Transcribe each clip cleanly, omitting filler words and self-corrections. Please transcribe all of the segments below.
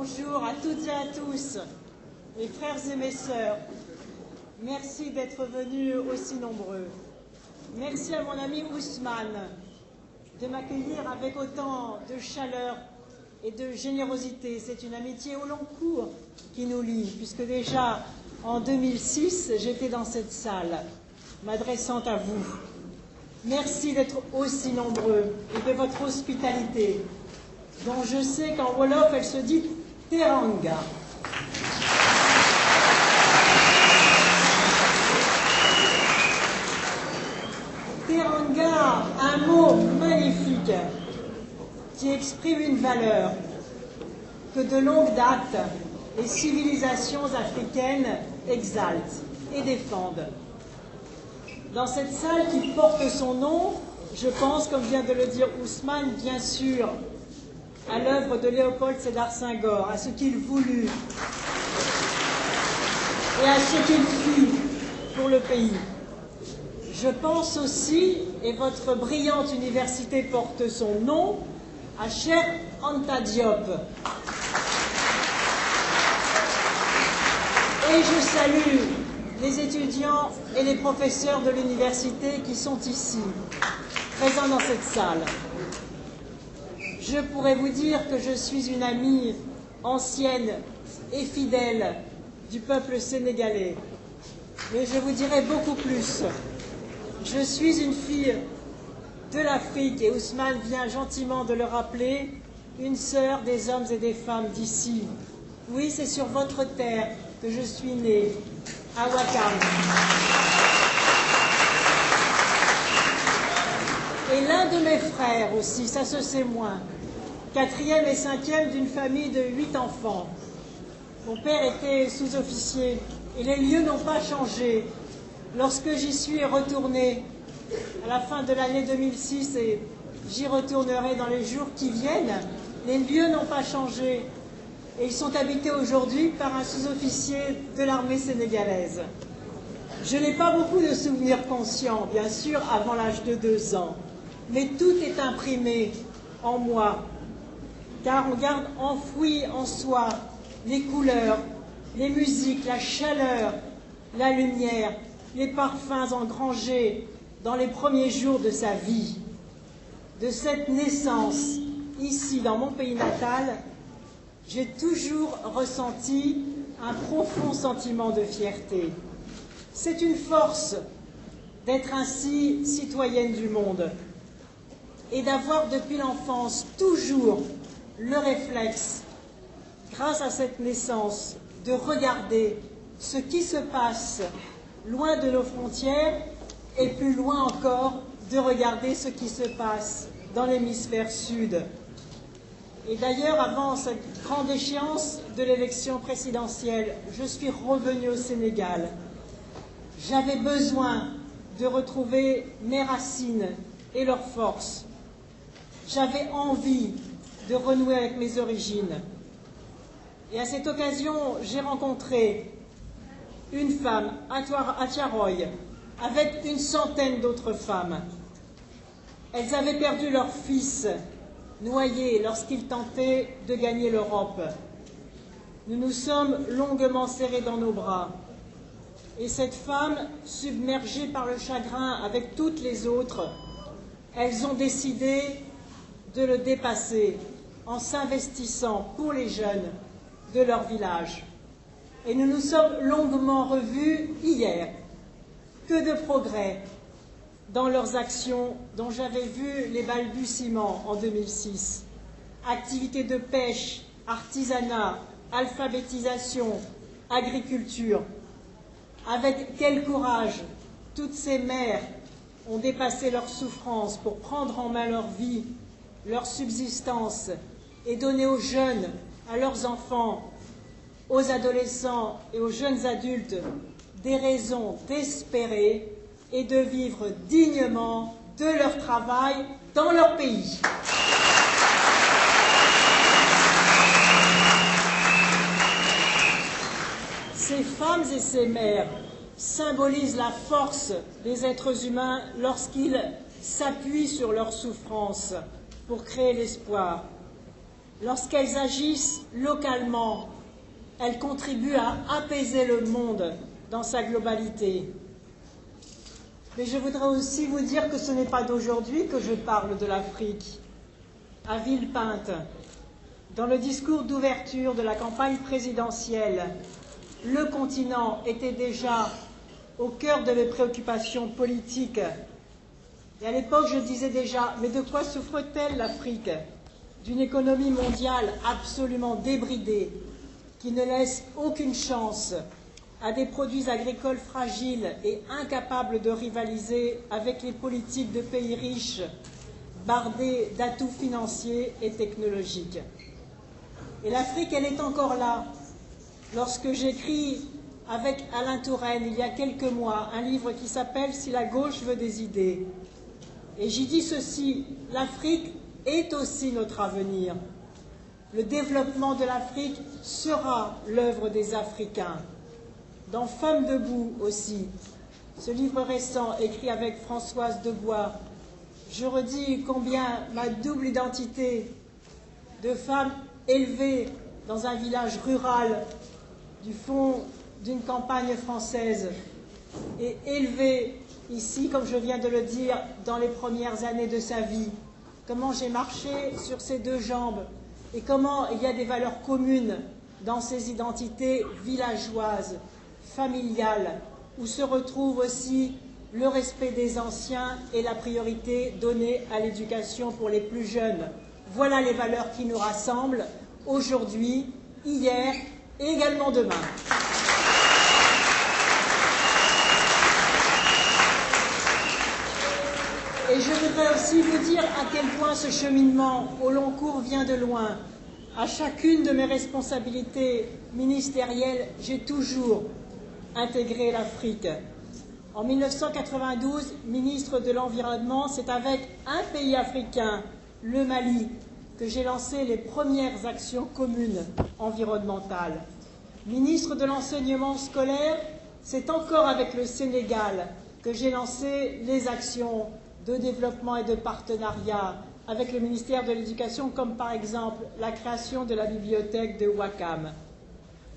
Bonjour à toutes et à tous, mes frères et mes sœurs. Merci d'être venus aussi nombreux. Merci à mon ami Ousmane de m'accueillir avec autant de chaleur et de générosité. C'est une amitié au long cours qui nous lie, puisque déjà en 2006, j'étais dans cette salle, m'adressant à vous. Merci d'être aussi nombreux et de votre hospitalité, dont je sais qu'en Wolof, elle se dit Teranga. Teranga, un mot magnifique qui exprime une valeur que de longue date les civilisations africaines exaltent et défendent. Dans cette salle qui porte son nom, je pense, comme vient de le dire Ousmane, bien sûr, à l'œuvre de Léopold Sédar Senghor, à ce qu'il voulut et à ce qu'il fit pour le pays. Je pense aussi, et votre brillante université porte son nom, à Cheikh Anta Diop. Et je salue les étudiants et les professeurs de l'université qui sont ici, présents dans cette salle. Je pourrais vous dire que je suis une amie ancienne et fidèle du peuple sénégalais, mais je vous dirai beaucoup plus. Je suis une fille de l'Afrique, et Ousmane vient gentiment de le rappeler, une sœur des hommes et des femmes d'ici. Oui, c'est sur votre terre que je suis née, à Ouakam. Et l'un de mes frères aussi, ça se sait moins, 4e et 5e d'une famille de 8 enfants. Mon père était sous-officier et les lieux n'ont pas changé. Lorsque j'y suis retournée à la fin de l'année 2006, et j'y retournerai dans les jours qui viennent, les lieux n'ont pas changé et ils sont habités aujourd'hui par un sous-officier de l'armée sénégalaise. Je n'ai pas beaucoup de souvenirs conscients, bien sûr, avant l'âge de 2 ans, mais tout est imprimé en moi, car on garde enfoui en soi les couleurs, les musiques, la chaleur, la lumière, les parfums engrangés dans les premiers jours de sa vie. De cette naissance, ici, dans mon pays natal, j'ai toujours ressenti un profond sentiment de fierté. C'est une force d'être ainsi citoyenne du monde et d'avoir depuis l'enfance toujours le réflexe, grâce à cette naissance, de regarder ce qui se passe loin de nos frontières et plus loin encore de regarder ce qui se passe dans l'hémisphère sud. Et d'ailleurs, avant cette grande échéance de l'élection présidentielle, je suis revenue au Sénégal. J'avais besoin de retrouver mes racines et leurs forces. J'avais envie de renouer avec mes origines. Et à cette occasion, j'ai rencontré une femme à Tiaroy, avec une centaine d'autres femmes. Elles avaient perdu leur fils, noyé lorsqu'il tentait de gagner l'Europe. Nous nous sommes longuement serrés dans nos bras. Et cette femme, submergée par le chagrin avec toutes les autres, elles ont décidé de le dépasser en s'investissant pour les jeunes de leur village. Et nous nous sommes longuement revus hier. Que de progrès dans leurs actions dont j'avais vu les balbutiements en 2006. Activités de pêche, artisanat, alphabétisation, agriculture. Avec quel courage toutes ces mères ont dépassé leurs souffrances pour prendre en main leur vie, leur subsistance et donner aux jeunes, à leurs enfants, aux adolescents et aux jeunes adultes des raisons d'espérer et de vivre dignement de leur travail dans leur pays. Ces femmes et ces mères symbolisent la force des êtres humains lorsqu'ils s'appuient sur leur souffrance pour créer l'espoir. Lorsqu'elles agissent localement, elles contribuent à apaiser le monde dans sa globalité. Mais je voudrais aussi vous dire que ce n'est pas d'aujourd'hui que je parle de l'Afrique. À Villepinte, dans le discours d'ouverture de la campagne présidentielle, le continent était déjà au cœur de mes préoccupations politiques. Et à l'époque, je disais déjà, mais de quoi souffre-t-elle l'Afrique? D'une économie mondiale absolument débridée, qui ne laisse aucune chance à des produits agricoles fragiles et incapables de rivaliser avec les politiques de pays riches, bardés d'atouts financiers et technologiques. Et l'Afrique, elle est encore là. Lorsque j'écris avec Alain Touraine, il y a quelques mois, un livre qui s'appelle « Si la gauche veut des idées ». Et j'y dis ceci, l'Afrique est aussi notre avenir. Le développement de l'Afrique sera l'œuvre des Africains. Dans Femmes debout aussi, ce livre récent écrit avec Françoise Debois, je redis combien ma double identité de femme élevée dans un village rural du fond d'une campagne française et élevée ici, comme je viens de le dire, dans les premières années de sa vie, comment j'ai marché sur ces deux jambes et comment il y a des valeurs communes dans ces identités villageoises, familiales, où se retrouve aussi le respect des anciens et la priorité donnée à l'éducation pour les plus jeunes. Voilà les valeurs qui nous rassemblent aujourd'hui, hier et également demain. Et je voudrais aussi vous dire à quel point ce cheminement au long cours vient de loin. À chacune de mes responsabilités ministérielles, j'ai toujours intégré l'Afrique. En 1992, ministre de l'Environnement, c'est avec un pays africain, le Mali, que j'ai lancé les premières actions communes environnementales. Ministre de l'Enseignement scolaire, c'est encore avec le Sénégal que j'ai lancé les actions de développement et de partenariat avec le ministère de l'Éducation, comme par exemple la création de la bibliothèque de Ouakam.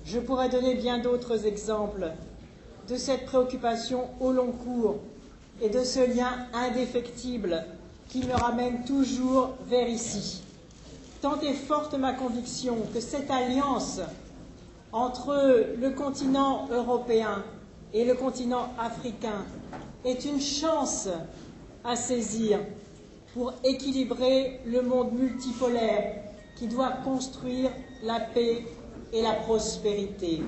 Je pourrais donner bien d'autres exemples de cette préoccupation au long cours et de ce lien indéfectible qui me ramène toujours vers ici. Tant est forte ma conviction que cette alliance entre le continent européen et le continent africain est une chance à saisir pour équilibrer le monde multipolaire qui doit construire la paix et la prospérité.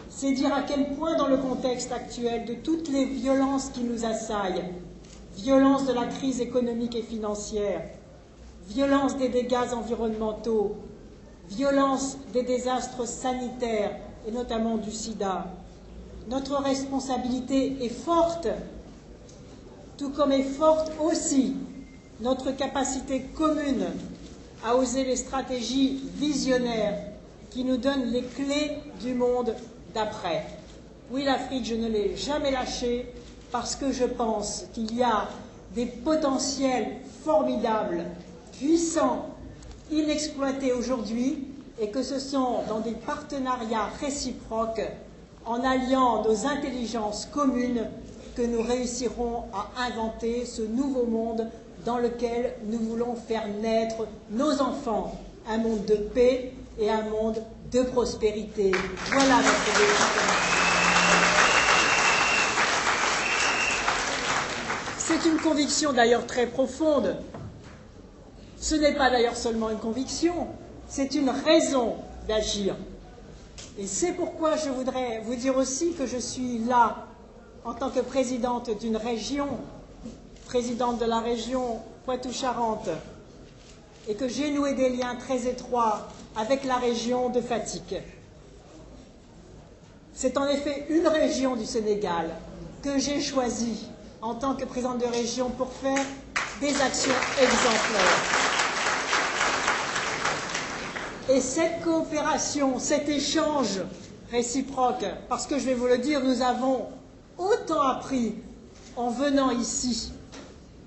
C'est dire à quel point, dans le contexte actuel de toutes les violences qui nous assaillent, violence de la crise économique et financière, violence des dégâts environnementaux, violence des désastres sanitaires et notamment du sida, notre responsabilité est forte, tout comme est forte aussi notre capacité commune à oser les stratégies visionnaires qui nous donnent les clés du monde d'après. Oui, l'Afrique, je ne l'ai jamais lâchée parce que je pense qu'il y a des potentiels formidables, puissants, inexploités aujourd'hui et que ce sont dans des partenariats réciproques, en alliant nos intelligences communes, que nous réussirons à inventer ce nouveau monde dans lequel nous voulons faire naître nos enfants. Un monde de paix et un monde de prospérité. Voilà notre défi. C'est une conviction d'ailleurs très profonde. Ce n'est pas d'ailleurs seulement une conviction, c'est une raison d'agir. Et c'est pourquoi je voudrais vous dire aussi que je suis là en tant que présidente d'une région, présidente de la région Poitou-Charentes, et que j'ai noué des liens très étroits avec la région de Fatick. C'est en effet une région du Sénégal que j'ai choisie en tant que présidente de région pour faire des actions exemplaires. Et cette coopération, cet échange réciproque, parce que je vais vous le dire, nous avons autant appris en venant ici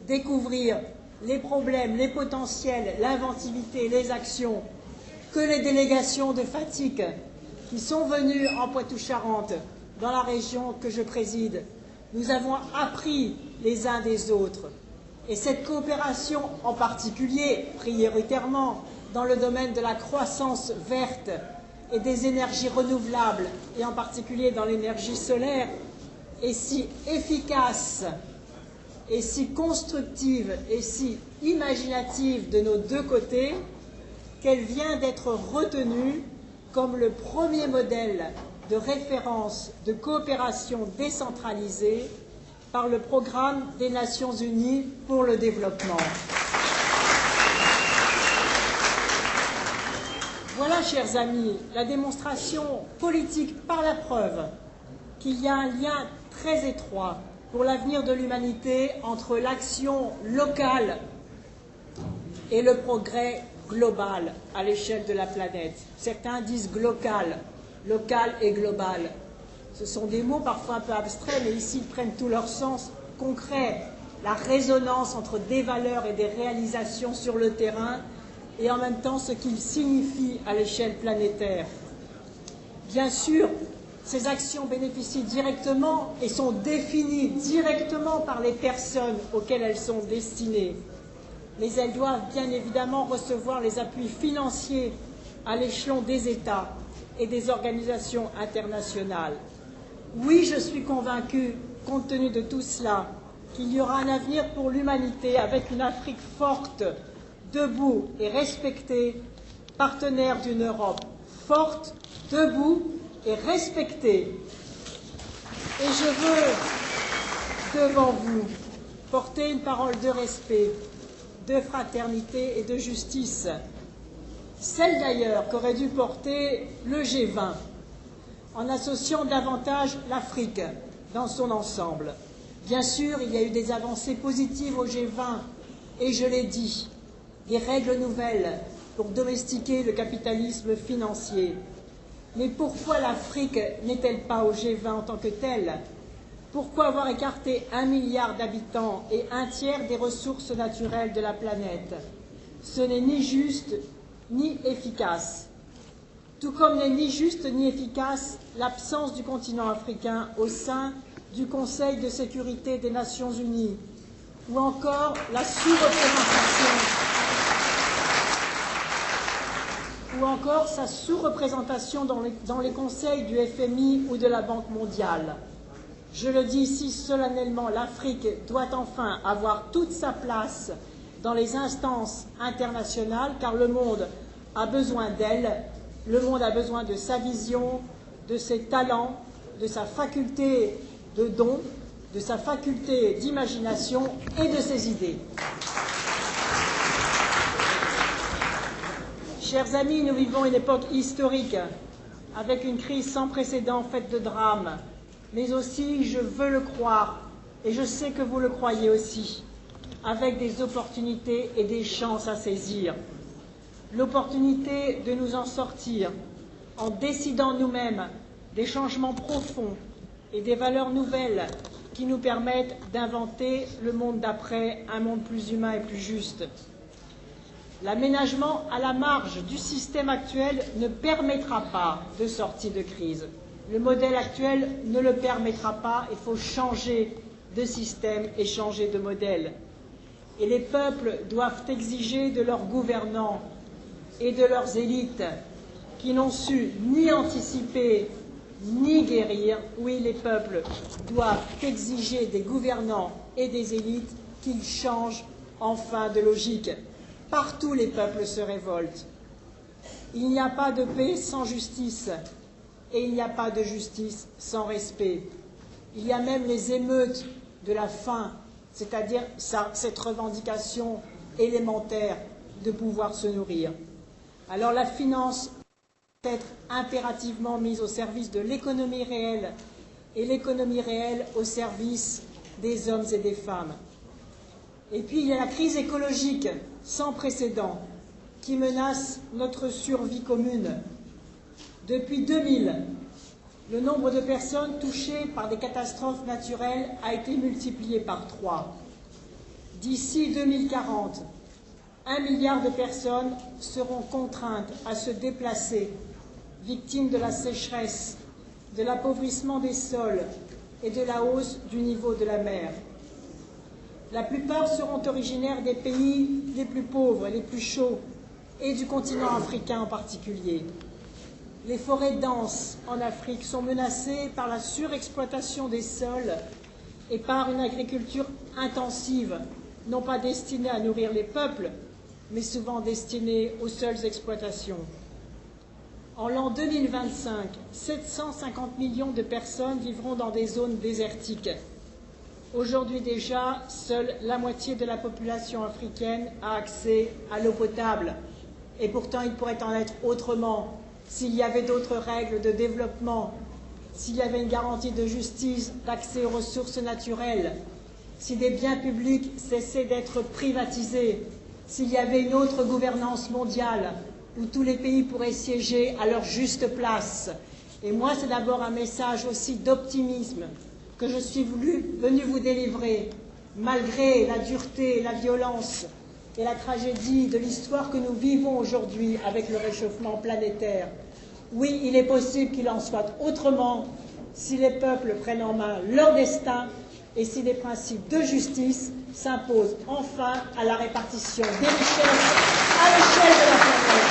découvrir les problèmes, les potentiels, l'inventivité, les actions que les délégations de FATIC qui sont venues en Poitou-Charentes, dans la région que je préside, nous avons appris les uns des autres. Et cette coopération, en particulier, prioritairement, dans le domaine de la croissance verte et des énergies renouvelables, et en particulier dans l'énergie solaire, est si efficace et si constructive et si imaginative de nos deux côtés qu'elle vient d'être retenue comme le premier modèle de référence de coopération décentralisée par le Programme des Nations Unies pour le développement. Voilà, chers amis, la démonstration politique par la preuve qu'il y a un lien très étroit pour l'avenir de l'humanité entre l'action locale et le progrès global à l'échelle de la planète. Certains disent local et global. Ce sont des mots parfois un peu abstraits, mais ici ils prennent tout leur sens concret. La résonance entre des valeurs et des réalisations sur le terrain et en même temps ce qu'ils signifient à l'échelle planétaire. Bien sûr, ces actions bénéficient directement et sont définies directement par les personnes auxquelles elles sont destinées. Mais elles doivent bien évidemment recevoir les appuis financiers à l'échelon des États et des organisations internationales. Oui, je suis convaincue, compte tenu de tout cela, qu'il y aura un avenir pour l'humanité avec une Afrique forte, debout et respectée, partenaire d'une Europe forte, debout et respectée. Et je veux, devant vous, porter une parole de respect, de fraternité et de justice. Celle d'ailleurs qu'aurait dû porter le G20, en associant davantage l'Afrique dans son ensemble. Bien sûr, il y a eu des avancées positives au G20, et je l'ai dit, des règles nouvelles pour domestiquer le capitalisme financier. Mais pourquoi l'Afrique n'est-elle pas au G20 en tant que telle? Pourquoi avoir écarté 1 milliard d'habitants et un tiers des ressources naturelles de la planète? Ce n'est ni juste ni efficace. Tout comme n'est ni juste ni efficace l'absence du continent africain au sein du Conseil de sécurité des Nations Unies, ou encore la sa sous-représentation dans les conseils du FMI ou de la Banque mondiale. Je le dis ici solennellement, l'Afrique doit enfin avoir toute sa place dans les instances internationales, car le monde a besoin d'elle, le monde a besoin de sa vision, de ses talents, de sa faculté de don, de sa faculté d'imagination et de ses idées. Chers amis, nous vivons une époque historique, avec une crise sans précédent faite de drames, mais aussi, je veux le croire, et je sais que vous le croyez aussi, avec des opportunités et des chances à saisir. L'opportunité de nous en sortir en décidant nous-mêmes des changements profonds et des valeurs nouvelles qui nous permettent d'inventer le monde d'après, un monde plus humain et plus juste. L'aménagement à la marge du système actuel ne permettra pas de sortir de crise. Le modèle actuel ne le permettra pas, il faut changer de système et changer de modèle. Et les peuples doivent exiger de leurs gouvernants et de leurs élites qui n'ont su ni anticiper ni guérir. Oui, les peuples doivent exiger des gouvernants et des élites qu'ils changent enfin de logique. Partout, les peuples se révoltent. Il n'y a pas de paix sans justice, et il n'y a pas de justice sans respect. Il y a même les émeutes de la faim, c'est-à-dire cette revendication élémentaire de pouvoir se nourrir. Alors la finance doit être impérativement mise au service de l'économie réelle, et l'économie réelle au service des hommes et des femmes. Et puis il y a la crise écologique sans précédent qui menace notre survie commune. Depuis 2000, le nombre de personnes touchées par des catastrophes naturelles a été multiplié par 3. D'ici 2040, 1 milliard de personnes seront contraintes à se déplacer, victimes de la sécheresse, de l'appauvrissement des sols et de la hausse du niveau de la mer. La plupart seront originaires des pays les plus pauvres et les plus chauds, et du continent africain en particulier. Les forêts denses en Afrique sont menacées par la surexploitation des sols et par une agriculture intensive, non pas destinée à nourrir les peuples, mais souvent destinée aux seules exploitations. En l'an 2025, 750 millions de personnes vivront dans des zones désertiques. Aujourd'hui déjà, seule la moitié de la population africaine a accès à l'eau potable. Et pourtant, il pourrait en être autrement s'il y avait d'autres règles de développement, s'il y avait une garantie de justice, d'accès aux ressources naturelles, si des biens publics cessaient d'être privatisés, s'il y avait une autre gouvernance mondiale où tous les pays pourraient siéger à leur juste place. Et moi, c'est d'abord un message aussi d'optimisme que je suis venu vous délivrer, malgré la dureté, la violence et la tragédie de l'histoire que nous vivons aujourd'hui avec le réchauffement planétaire. Oui, il est possible qu'il en soit autrement si les peuples prennent en main leur destin et si les principes de justice s'imposent enfin à la répartition des richesses à l'échelle de la planète.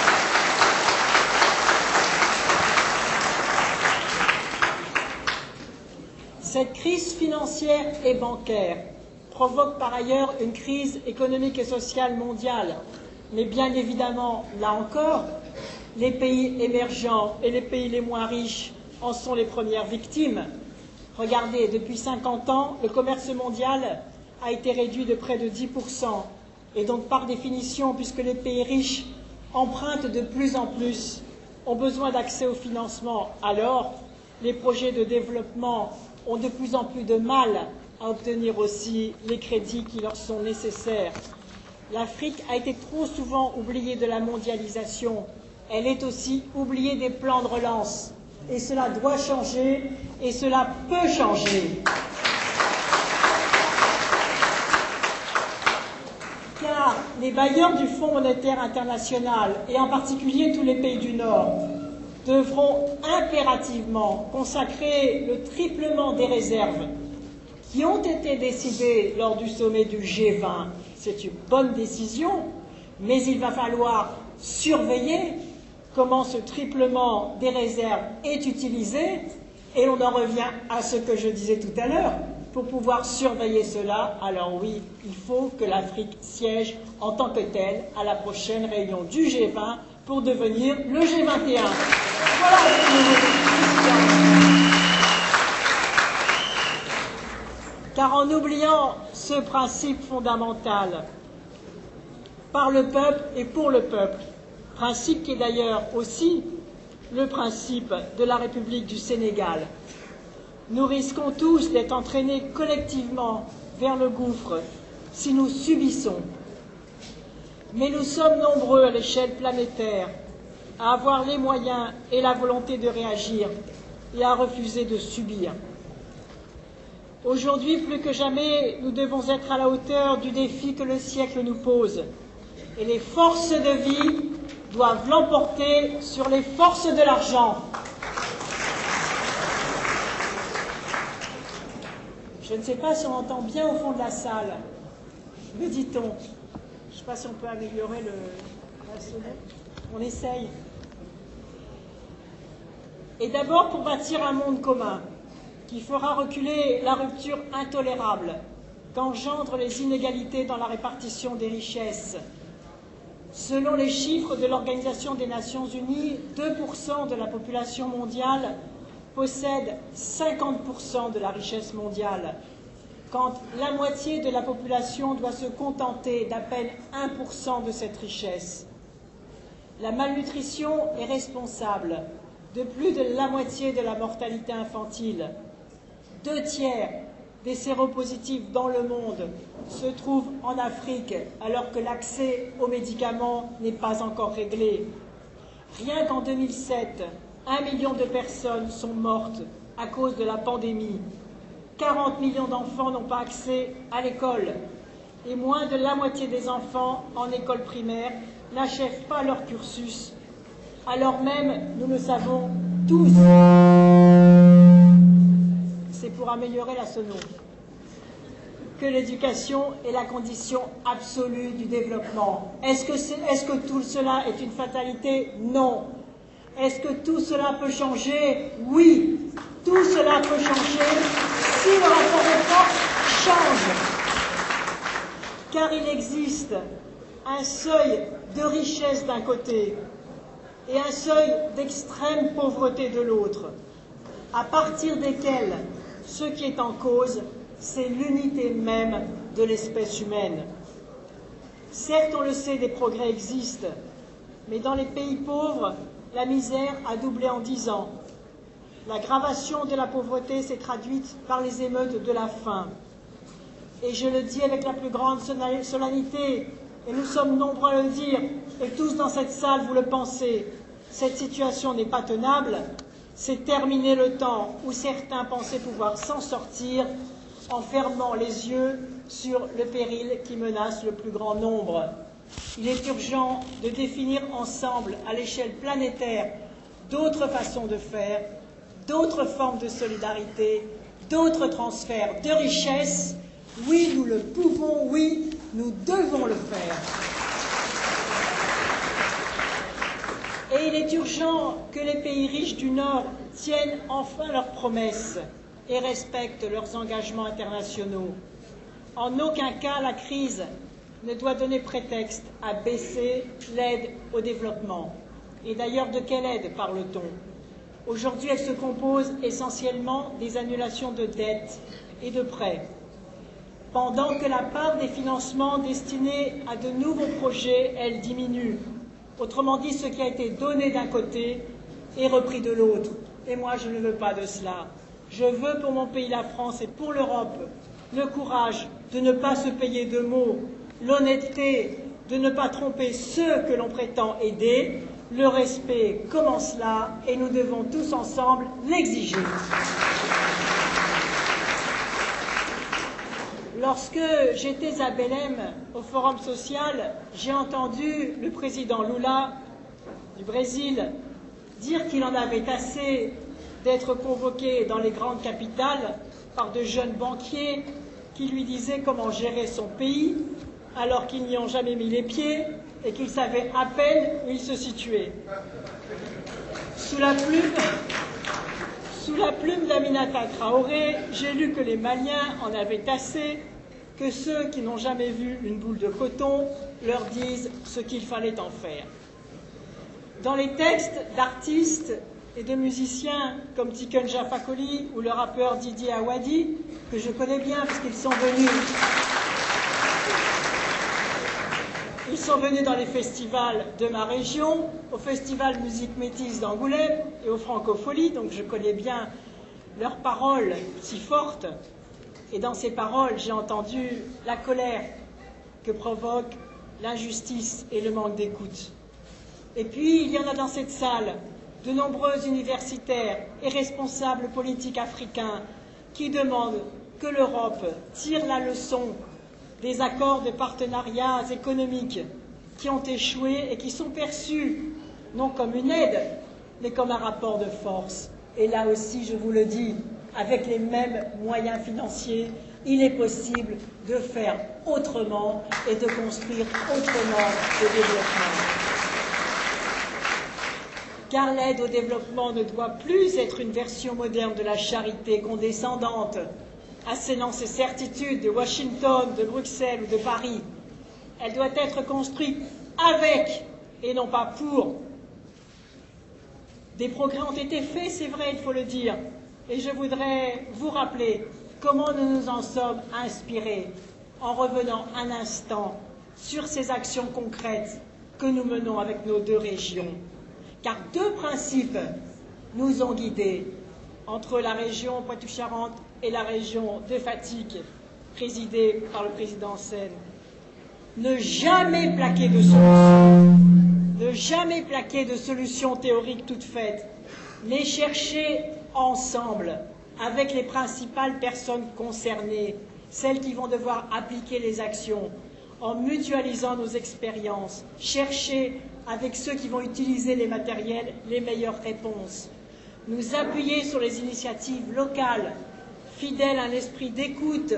Cette crise financière et bancaire provoque par ailleurs une crise économique et sociale mondiale. Mais bien évidemment, là encore, les pays émergents et les pays les moins riches en sont les premières victimes. Regardez, depuis 50 ans, le commerce mondial a été réduit de près de 10%. Et donc, par définition, puisque les pays riches empruntent de plus en plus, ont besoin d'accès au financement, alors les projets de développement ont de plus en plus de mal à obtenir aussi les crédits qui leur sont nécessaires. L'Afrique a été trop souvent oubliée de la mondialisation. Elle est aussi oubliée des plans de relance. Et cela doit changer, et cela peut changer. Car les bailleurs du Fonds monétaire international, et en particulier tous les pays du Nord, devront impérativement consacrer le triplement des réserves qui ont été décidées lors du sommet du G20. C'est une bonne décision, mais il va falloir surveiller comment ce triplement des réserves est utilisé, et on en revient à ce que je disais tout à l'heure. Pour pouvoir surveiller cela, alors oui, il faut que l'Afrique siège en tant que telle à la prochaine réunion du G20 pour devenir le G21. Voilà ce que nous voulons. Car en oubliant ce principe fondamental, par le peuple et pour le peuple, principe qui est d'ailleurs aussi le principe de la République du Sénégal, nous risquons tous d'être entraînés collectivement vers le gouffre si nous subissons. Mais nous sommes nombreux à l'échelle planétaire à avoir les moyens et la volonté de réagir et à refuser de subir. Aujourd'hui, plus que jamais, nous devons être à la hauteur du défi que le siècle nous pose. Et les forces de vie doivent l'emporter sur les forces de l'argent. Je ne sais pas si on entend bien au fond de la salle. Me dit-on. Je ne sais pas si on peut améliorer la sonnette. On essaye. Et d'abord pour bâtir un monde commun qui fera reculer la rupture intolérable qu'engendrent les inégalités dans la répartition des richesses. Selon les chiffres de l'Organisation des Nations Unies, 2% de la population mondiale possède 50% de la richesse mondiale, quand la moitié de la population doit se contenter d'à peine 1% de cette richesse. La malnutrition est responsable de plus de la moitié de la mortalité infantile. 2/3 des séropositifs dans le monde se trouvent en Afrique, alors que l'accès aux médicaments n'est pas encore réglé. Rien qu'en 2007, 1 million de personnes sont mortes à cause de la pandémie. 40 millions d'enfants n'ont pas accès à l'école. et moins de la moitié des enfants en école primaire n'achèvent pas leur cursus, alors même, nous le savons tous, c'est pour améliorer la sono, que l'éducation est la condition absolue du développement. Est-ce que tout cela est une fatalité? Non. Est-ce que tout cela peut changer? Oui. Tout cela peut changer si le rapport de force change. Car il existe un seuil de richesse d'un côté et un seuil d'extrême pauvreté de l'autre, à partir desquels ce qui est en cause, c'est l'unité même de l'espèce humaine. Certes, on le sait, des progrès existent, mais dans les pays pauvres, la misère a doublé en 10 ans. L'aggravation de la pauvreté s'est traduite par les émeutes de la faim. Et je le dis avec la plus grande solennité, et nous sommes nombreux à le dire, et tous dans cette salle vous le pensez, cette situation n'est pas tenable, c'est terminé le temps où certains pensaient pouvoir s'en sortir en fermant les yeux sur le péril qui menace le plus grand nombre. Il est urgent de définir ensemble, à l'échelle planétaire, d'autres façons de faire, d'autres formes de solidarité, d'autres transferts de richesses. Oui, nous le pouvons, oui, nous devons le faire. Et il est urgent que les pays riches du Nord tiennent enfin leurs promesses et respectent leurs engagements internationaux. En aucun cas, la crise ne doit donner prétexte à baisser l'aide au développement. Et d'ailleurs, de quelle aide parle-t-on? Aujourd'hui, elle se compose essentiellement des annulations de dettes et de prêts, pendant que la part des financements destinés à de nouveaux projets, elle diminue. Autrement dit, ce qui a été donné d'un côté est repris de l'autre. Et moi, je ne veux pas de cela. Je veux pour mon pays, la France, et pour l'Europe, le courage de ne pas se payer de mots, l'honnêteté de ne pas tromper ceux que l'on prétend aider. Le respect commence là et nous devons tous ensemble l'exiger. Lorsque j'étais à Belém, au Forum social, j'ai entendu le président Lula du Brésil dire qu'il en avait assez d'être convoqué dans les grandes capitales par de jeunes banquiers qui lui disaient comment gérer son pays alors qu'ils n'y ont jamais mis les pieds et qu'ils savaient à peine où ils se situaient. Sous la plume d'Aminata Traoré, j'ai lu que les Maliens en avaient assez, que ceux qui n'ont jamais vu une boule de coton leur disent ce qu'il fallait en faire. Dans les textes d'artistes et de musiciens comme Tiken Jah-Fakoly ou le rappeur Didier Awadi, que je connais bien parce qu'ils sont venus dans les festivals de ma région, au festival Musique Métisse d'Angoulême et au Francofolie, donc je connais bien leurs paroles si fortes. Et dans ces paroles, j'ai entendu la colère que provoque l'injustice et le manque d'écoute. Et puis, il y en a dans cette salle de nombreux universitaires et responsables politiques africains qui demandent que l'Europe tire la leçon des accords de partenariats économiques qui ont échoué et qui sont perçus non comme une aide, mais comme un rapport de force. Et là aussi, je vous le dis, avec les mêmes moyens financiers, il est possible de faire autrement et de construire autrement le développement. Car l'aide au développement ne doit plus être une version moderne de la charité condescendante, assénant ses certitudes de Washington, de Bruxelles ou de Paris. Elle doit être construite avec et non pas pour. Des progrès ont été faits, c'est vrai, il faut le dire. Et je voudrais vous rappeler comment nous nous en sommes inspirés en revenant un instant sur ces actions concrètes que nous menons avec nos deux régions. Car deux principes nous ont guidés entre la région Poitou-Charentes et la région de Fatigue, présidée par le président Sen. Ne jamais plaquer de solutions, ne jamais plaquer de solutions théoriques toutes faites, mais chercher ensemble, avec les principales personnes concernées, celles qui vont devoir appliquer les actions en mutualisant nos expériences, chercher avec ceux qui vont utiliser les matériels les meilleures réponses, nous appuyer sur les initiatives locales, fidèles à un esprit d'écoute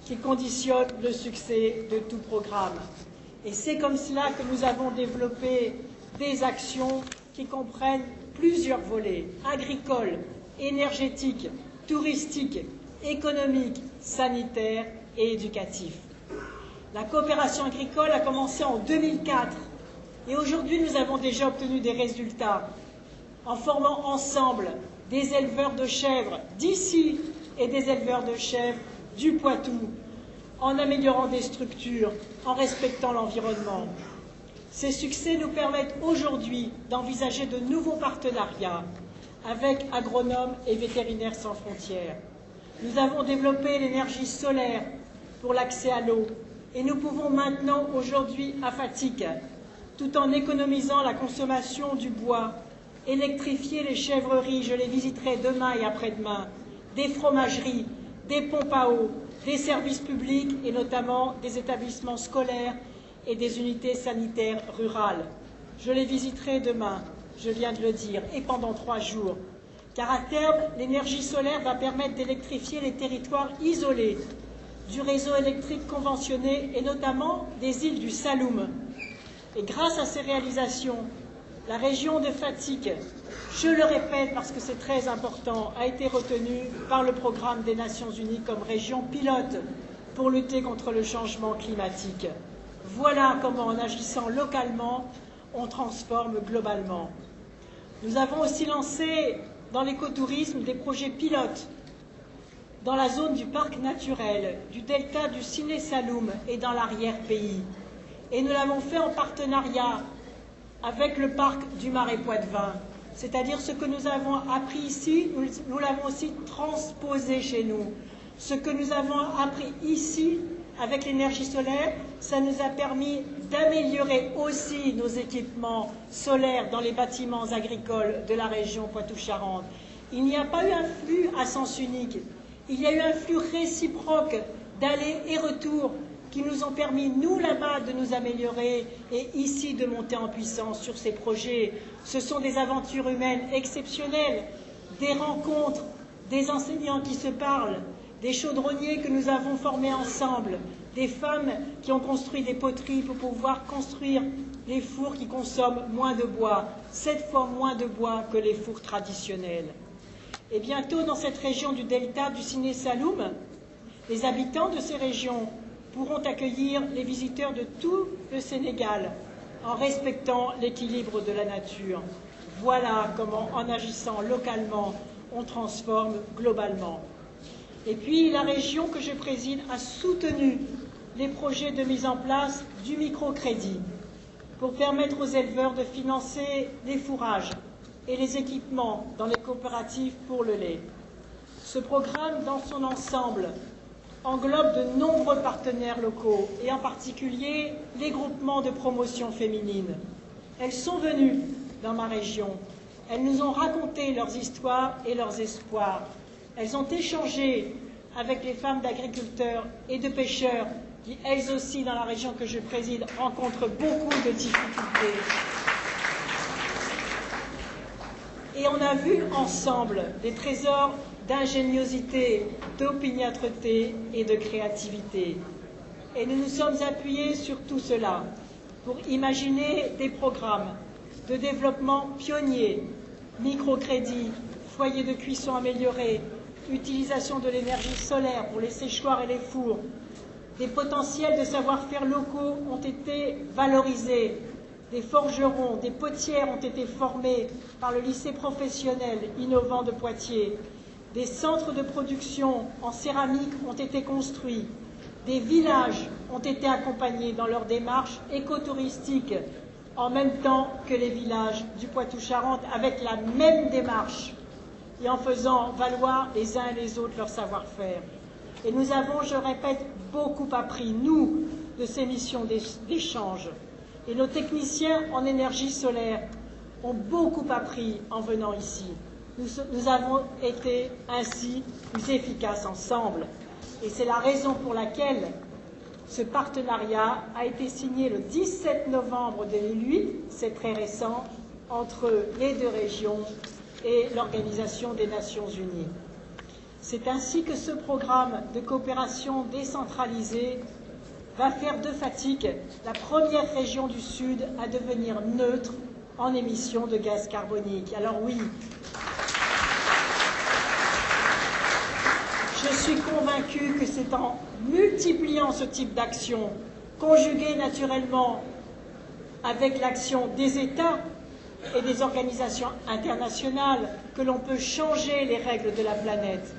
qui conditionne le succès de tout programme. Et c'est comme cela que nous avons développé des actions qui comprennent plusieurs volets, agricoles, énergétiques, touristiques, économiques, sanitaires et éducatifs. La coopération agricole a commencé en 2004 et aujourd'hui nous avons déjà obtenu des résultats en formant ensemble des éleveurs de chèvres d'ici et des éleveurs de chèvres du Poitou, en améliorant des structures, en respectant l'environnement. Ces succès nous permettent aujourd'hui d'envisager de nouveaux partenariats avec agronomes et vétérinaires sans frontières. Nous avons développé l'énergie solaire pour l'accès à l'eau et nous pouvons maintenant, aujourd'hui, à Fatick, tout en économisant la consommation du bois, électrifier les chèvreries, je les visiterai demain et après-demain, des fromageries, des pompes à eau, des services publics et notamment des établissements scolaires et des unités sanitaires rurales. Je les visiterai demain, je viens de le dire, et pendant 3 jours. Car à terme, l'énergie solaire va permettre d'électrifier les territoires isolés du réseau électrique conventionné et notamment des îles du Saloum. Et grâce à ces réalisations, la région de Fatick, je le répète parce que c'est très important, a été retenue par le programme des Nations Unies comme région pilote pour lutter contre le changement climatique. Voilà comment, en agissant localement, on transforme globalement. Nous avons aussi lancé dans l'écotourisme des projets pilotes dans la zone du parc naturel, du delta du Siné Saloum et dans l'arrière-pays. Et nous l'avons fait en partenariat avec le parc du Marais Poitevin. C'est-à-dire ce que nous avons appris ici, nous l'avons aussi transposé chez nous. Ce que nous avons appris ici avec l'énergie solaire, ça nous a permis d'améliorer aussi nos équipements solaires dans les bâtiments agricoles de la région Poitou-Charentes. Il n'y a pas eu un flux à sens unique, il y a eu un flux réciproque d'aller et retour qui nous ont permis, nous là-bas, de nous améliorer et ici de monter en puissance sur ces projets. Ce sont des aventures humaines exceptionnelles, des rencontres, des enseignants qui se parlent, des chaudronniers que nous avons formés ensemble, des femmes qui ont construit des poteries pour pouvoir construire des fours qui consomment moins de bois, 7 fois moins de bois que les fours traditionnels. Et bientôt, dans cette région du delta du Siné Saloum, les habitants de ces régions pourront accueillir les visiteurs de tout le Sénégal en respectant l'équilibre de la nature. Voilà comment, en agissant localement, on transforme globalement. Et puis, la région que je préside a soutenu les projets de mise en place du microcrédit pour permettre aux éleveurs de financer les fourrages et les équipements dans les coopératives pour le lait. Ce programme, dans son ensemble, englobe de nombreux partenaires locaux et en particulier les groupements de promotion féminine. Elles sont venues dans ma région, elles nous ont raconté leurs histoires et leurs espoirs. Elles ont échangé avec les femmes d'agriculteurs et de pêcheurs qui, elles aussi, dans la région que je préside, rencontrent beaucoup de difficultés. Et on a vu ensemble des trésors d'ingéniosité, d'opiniâtreté et de créativité. Et nous nous sommes appuyés sur tout cela pour imaginer des programmes de développement pionniers, microcrédits, foyers de cuisson améliorés, utilisation de l'énergie solaire pour les séchoirs et les fours. Des potentiels de savoir-faire locaux ont été valorisés. Des forgerons, des potières ont été formés par le lycée professionnel innovant de Poitiers. Des centres de production en céramique ont été construits. Des villages ont été accompagnés dans leur démarche écotouristique, en même temps que les villages du Poitou-Charentes, avec la même démarche, et en faisant valoir les uns et les autres leur savoir-faire. Et nous avons, je répète, beaucoup appris, nous, de ces missions d'échange. Et nos techniciens en énergie solaire ont beaucoup appris en venant ici. Nous avons été ainsi plus efficaces ensemble. Et c'est la raison pour laquelle ce partenariat a été signé le 17 novembre 2008, c'est très récent, entre les deux régions et l'Organisation des Nations Unies. C'est ainsi que ce programme de coopération décentralisée va faire de Fatick la première région du Sud à devenir neutre en émissions de gaz carbonique. Alors oui, je suis convaincue que c'est en multipliant ce type d'action, conjuguée naturellement avec l'action des États et des organisations internationales, que l'on peut changer les règles de la planète.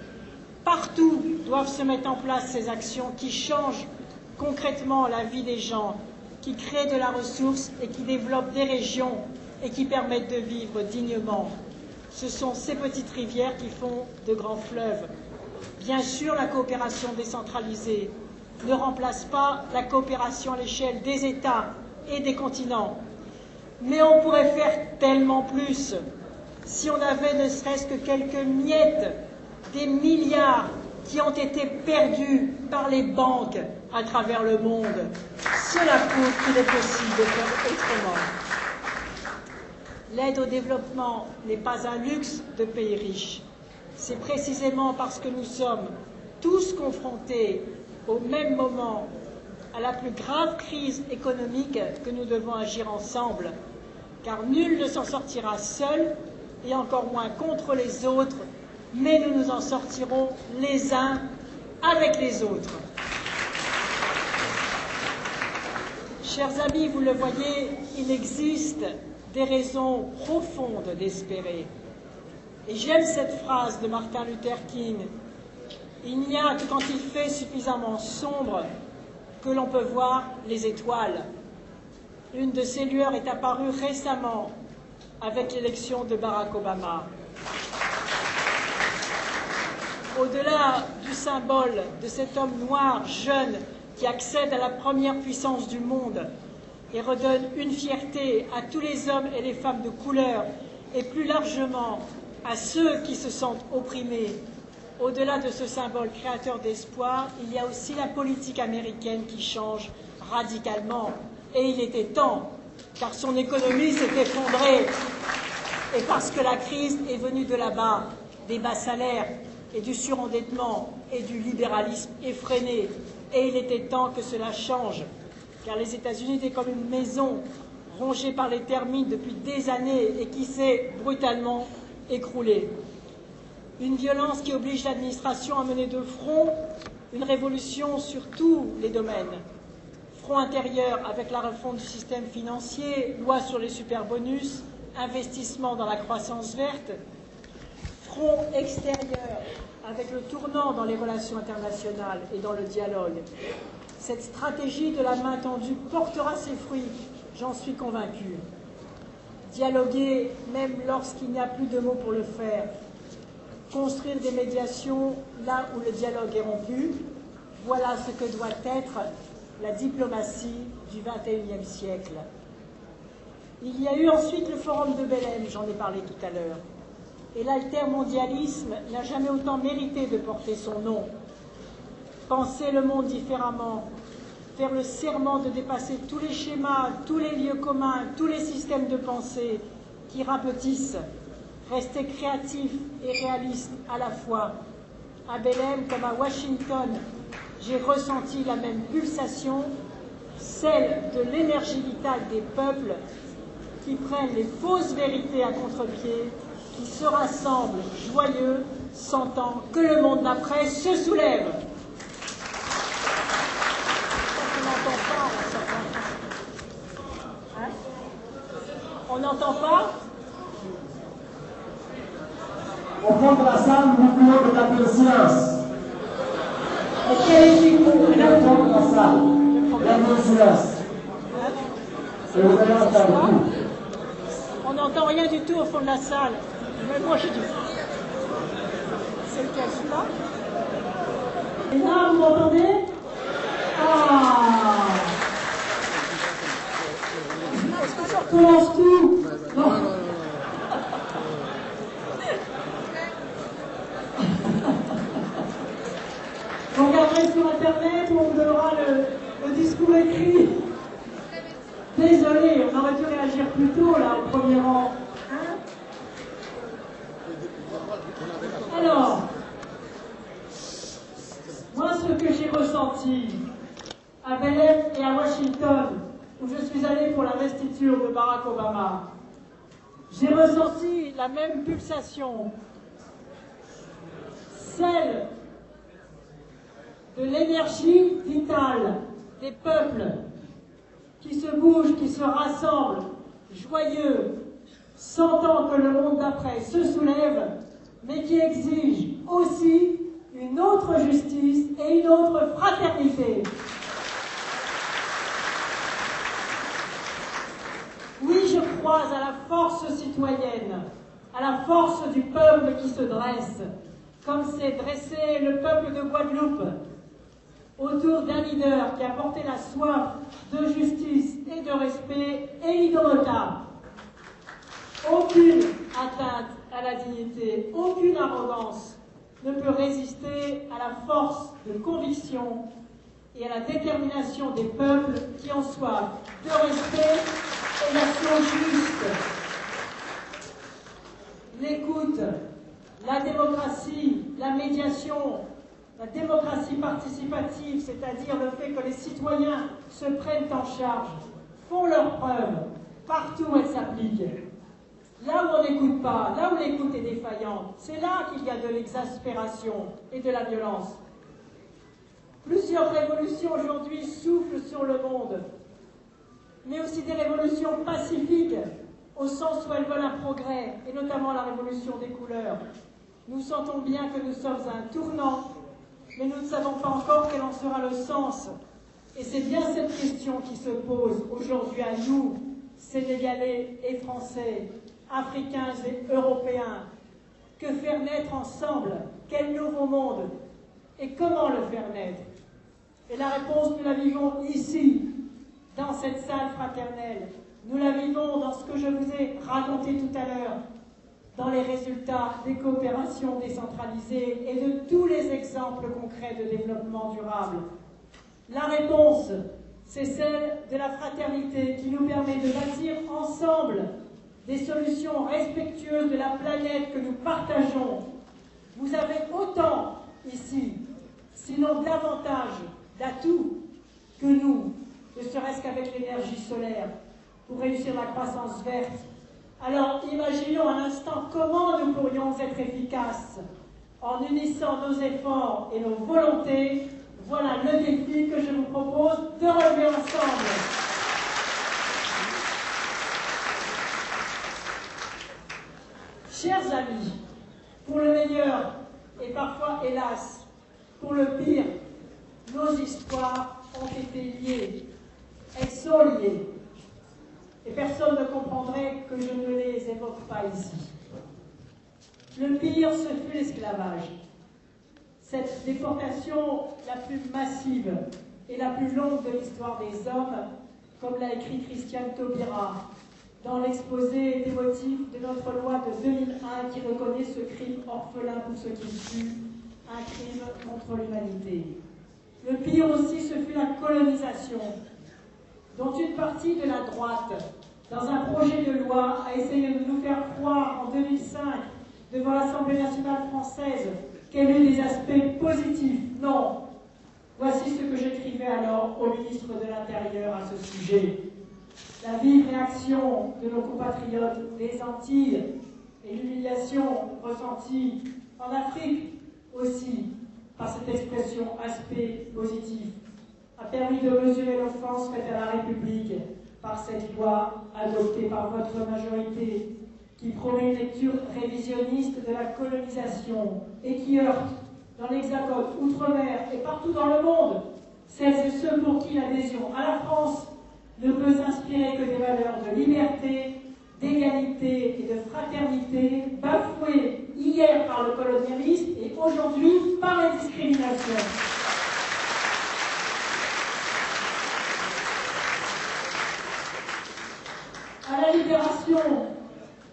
Partout doivent se mettre en place ces actions qui changent concrètement la vie des gens, qui créent de la ressource et qui développent des régions et qui permettent de vivre dignement. Ce sont ces petites rivières qui font de grands fleuves. Bien sûr, la coopération décentralisée ne remplace pas la coopération à l'échelle des États et des continents. Mais on pourrait faire tellement plus si on avait ne serait-ce que quelques miettes des milliards qui ont été perdus par les banques à travers le monde. Cela prouve qu'il est possible de faire autrement. L'aide au développement n'est pas un luxe de pays riches. C'est précisément parce que nous sommes tous confrontés au même moment à la plus grave crise économique que nous devons agir ensemble, car nul ne s'en sortira seul et encore moins contre les autres, mais nous nous en sortirons les uns avec les autres. Chers amis, vous le voyez, il existe des raisons profondes d'espérer. Et j'aime cette phrase de Martin Luther King. Il n'y a que quand il fait suffisamment sombre que l'on peut voir les étoiles. Une de ces lueurs est apparue récemment avec l'élection de Barack Obama. Au-delà du symbole de cet homme noir, jeune, qui accède à la première puissance du monde et redonne une fierté à tous les hommes et les femmes de couleur et plus largement à ceux qui se sentent opprimés, au-delà de ce symbole créateur d'espoir, il y a aussi la politique américaine qui change radicalement. Et il était temps, car son économie s'est effondrée. Et parce que la crise est venue de là-bas, des bas salaires et du surendettement et du libéralisme effréné. Et il était temps que cela change, car les États-Unis étaient comme une maison rongée par les termites depuis des années et qui s'est brutalement écroulée. Une violence qui oblige l'administration à mener de front une révolution sur tous les domaines. Front intérieur avec la refonte du système financier, loi sur les superbonus, investissement dans la croissance verte. Front extérieur avec le tournant dans les relations internationales et dans le dialogue. Cette stratégie de la main tendue portera ses fruits, j'en suis convaincue. Dialoguer même lorsqu'il n'y a plus de mots pour le faire. Construire des médiations là où le dialogue est rompu, voilà ce que doit être la diplomatie du XXIe siècle. Il y a eu ensuite le Forum de Belém, j'en ai parlé tout à l'heure. Et l'altermondialisme n'a jamais autant mérité de porter son nom. Penser le monde différemment, faire le serment de dépasser tous les schémas, tous les lieux communs, tous les systèmes de pensée qui rapetissent, rester créatif et réaliste à la fois. À Belém comme à Washington, j'ai ressenti la même pulsation, celle de l'énergie vitale des peuples qui prennent les fausses vérités à contre-pied, qui se rassemblent joyeux, sentant que le monde d'après se soulève. On n'entend pas? Au fond de la salle, nous voulons de la conscience. Et quel est le mot? Au fond de la salle, la conscience. Et vous allez entendre tout. On n'entend rien du tout au fond de la salle. Mais moi, je dis. C'est lequel, celui-là? Et là, vous m'entendez? Ah! Est-ce que je recommence tout? Non. Bon, Internet où on donnera le discours écrit. Désolé, on aurait dû réagir plus tôt, là, au premier rang. Hein? Alors, moi, ce que j'ai ressenti à Belém et à Washington, où je suis allé pour l'investiture de Barack Obama, j'ai ressenti la même pulsation, celle de l'énergie vitale des peuples qui se bougent, qui se rassemblent, joyeux, sentant que le monde d'après se soulève, mais qui exigent aussi une autre justice et une autre fraternité. Oui, je crois à la force citoyenne, à la force du peuple qui se dresse, comme s'est dressé le peuple de Guadeloupe, autour d'un leader qui a porté la soif de justice et de respect et l'idolata. Aucune atteinte à la dignité, aucune arrogance ne peut résister à la force de conviction et à la détermination des peuples qui ont soif de respect et d'action juste. L'écoute, la démocratie, la médiation, la démocratie participative, c'est-à-dire le fait que les citoyens se prennent en charge, font leurs preuves partout où elles s'appliquent. Là où on n'écoute pas, là où l'écoute est défaillante, c'est là qu'il y a de l'exaspération et de la violence. Plusieurs révolutions aujourd'hui soufflent sur le monde, mais aussi des révolutions pacifiques, au sens où elles veulent un progrès, et notamment la révolution des couleurs. Nous sentons bien que nous sommes à un tournant, mais nous ne savons pas encore quel en sera le sens. Et c'est bien cette question qui se pose aujourd'hui à nous, Sénégalais et Français, Africains et Européens. Que faire naître ensemble? Quel nouveau monde? Et comment le faire naître? Et la réponse, nous la vivons ici, dans cette salle fraternelle. Nous la vivons dans ce que je vous ai raconté tout à l'heure, dans les résultats des coopérations décentralisées et de tous les exemples concrets de développement durable. La réponse, c'est celle de la fraternité qui nous permet de bâtir ensemble des solutions respectueuses de la planète que nous partageons. Vous avez autant ici, sinon davantage d'atouts que nous, ne serait-ce qu'avec l'énergie solaire, pour réussir la croissance verte. Alors imaginons un instant comment nous pourrions être efficaces en unissant nos efforts et nos volontés. Voilà le défi que je vous propose de relever ensemble. Chers amis, pour le meilleur et parfois, hélas, pour le pire, nos histoires ont été liées. Elles sont liées. Et personne ne comprendrait que je ne les évoque pas ici. Le pire, ce fut l'esclavage. Cette déportation la plus massive et la plus longue de l'histoire des hommes, comme l'a écrit Christiane Taubira dans l'exposé des motifs de notre loi de 2001 qui reconnaît ce crime orphelin pour ceux qui tuent, un crime contre l'humanité. Le pire aussi, ce fut la colonisation, dont une partie de la droite, dans un projet de loi, a essayé de nous faire croire en 2005, devant l'Assemblée nationale française, qu'elle eut des aspects positifs. Non. Voici ce que j'écrivais alors au ministre de l'Intérieur à ce sujet. La vive réaction de nos compatriotes des Antilles et l'humiliation ressentie en Afrique aussi par cette expression aspect positif a permis de mesurer l'offense faite à la République par cette loi adoptée par votre majorité qui promet une lecture révisionniste de la colonisation et qui heurte dans l'Hexagone, Outre-mer et partout dans le monde celles et ceux pour qui l'adhésion à la France ne peut s'inspirer que des valeurs de liberté, d'égalité et de fraternité bafouées hier par le colonialisme et aujourd'hui par les discriminations. À la libération,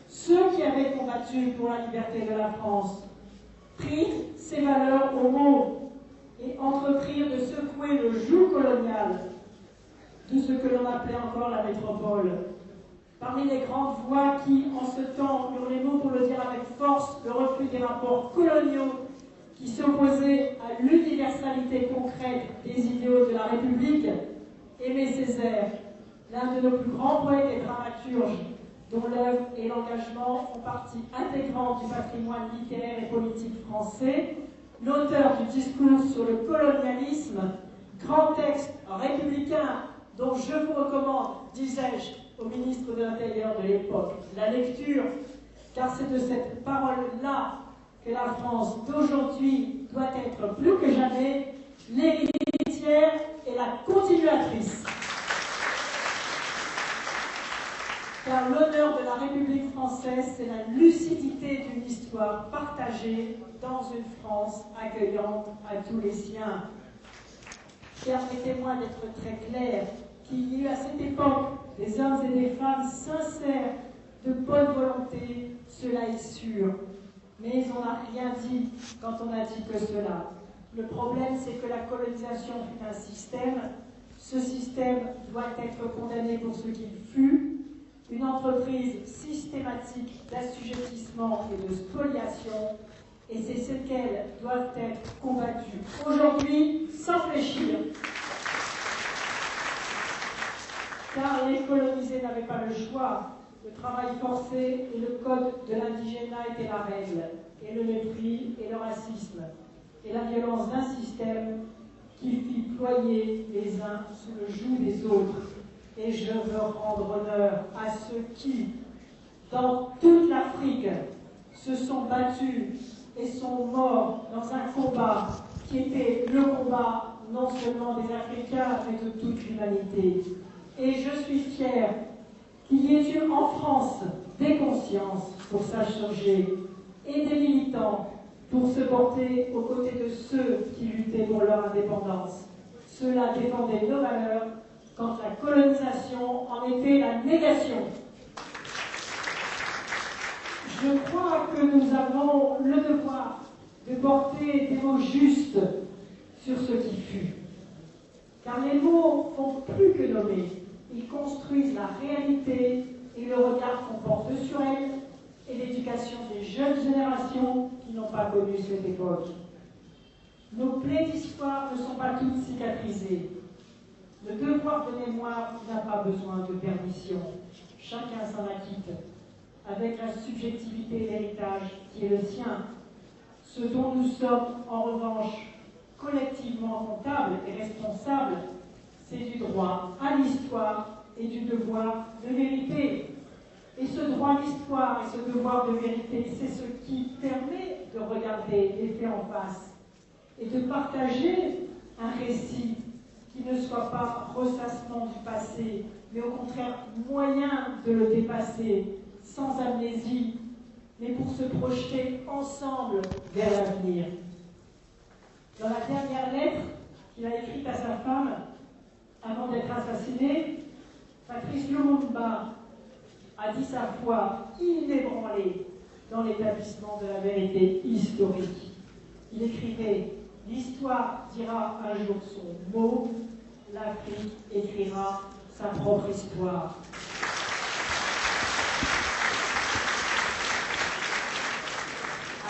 ceux qui avaient combattu pour la liberté de la France prirent ces valeurs au mot. et entreprirent de secouer le joug colonial de ce que l'on appelait encore la métropole. Parmi les grandes voix qui, en ce temps, eurent les mots pour le dire avec force, le refus des rapports coloniaux qui s'opposaient à l'universalité concrète des idéaux de la République, Aimé Césaire, l'un de nos plus grands poètes et dramaturges, dont l'œuvre et l'engagement font partie intégrante du patrimoine littéraire et politique français, l'auteur du discours sur le colonialisme, grand texte républicain dont je vous recommande, disais-je, au ministre de l'Intérieur de l'époque, la lecture, car c'est de cette parole-là que la France d'aujourd'hui doit être plus que jamais l'héritière et la continuatrice. Car l'honneur de la République française, c'est la lucidité d'une histoire partagée dans une France accueillante à tous les siens. Permettez-moi d'être très clair, qu'il y eut à cette époque des hommes et des femmes sincères, de bonne volonté, cela est sûr. Mais on n'a rien dit quand on a dit que cela. Le problème, c'est que la colonisation fut un système. Ce système doit être condamné pour ce qu'il fut, une entreprise systématique d'assujettissement et de spoliation, et c'est ce qu'elles doivent être combattues aujourd'hui sans fléchir. Car les colonisés n'avaient pas le choix. Le travail forcé et le code de l'indigénat étaient la règle, et le mépris et le racisme, et la violence d'un système qui fit ployer les uns sous le joug des autres. Et je veux rendre honneur à ceux qui, dans toute l'Afrique, se sont battus et sont morts dans un combat qui était le combat non seulement des Africains, mais de toute l'humanité. Et je suis fière qu'il y ait eu en France des consciences pour s'insurger et des militants pour se porter aux côtés de ceux qui luttaient pour leur indépendance. Ceux-là défendaient nos valeurs quand la colonisation en était la négation. Je crois que nous avons le devoir de porter des mots justes sur ce qui fut. Car les mots font plus que nommer. Ils construisent la réalité et le regard qu'on porte sur elle et l'éducation des jeunes générations qui n'ont pas connu cette époque. Nos plaies d'histoire ne sont pas toutes cicatrisées. Le devoir de mémoire n'a pas besoin de permission. Chacun s'en acquitte, avec la subjectivité et l'héritage qui est le sien. Ce dont nous sommes, en revanche, collectivement comptables et responsables, c'est du droit à l'histoire et du devoir de vérité. Et ce droit à l'histoire et ce devoir de vérité, c'est ce qui permet de regarder les faits en face et de partager un récit qui ne soit pas ressassement du passé, mais au contraire moyen de le dépasser, sans amnésie, mais pour se projeter ensemble vers l'avenir. Dans la dernière lettre qu'il a écrite à sa femme, avant d'être assassiné, Patrice Lumumba a dit sa foi inébranlée dans l'établissement de la vérité historique. Il écrivait « L'histoire dira un jour son mot, l'Afrique écrira sa propre histoire ».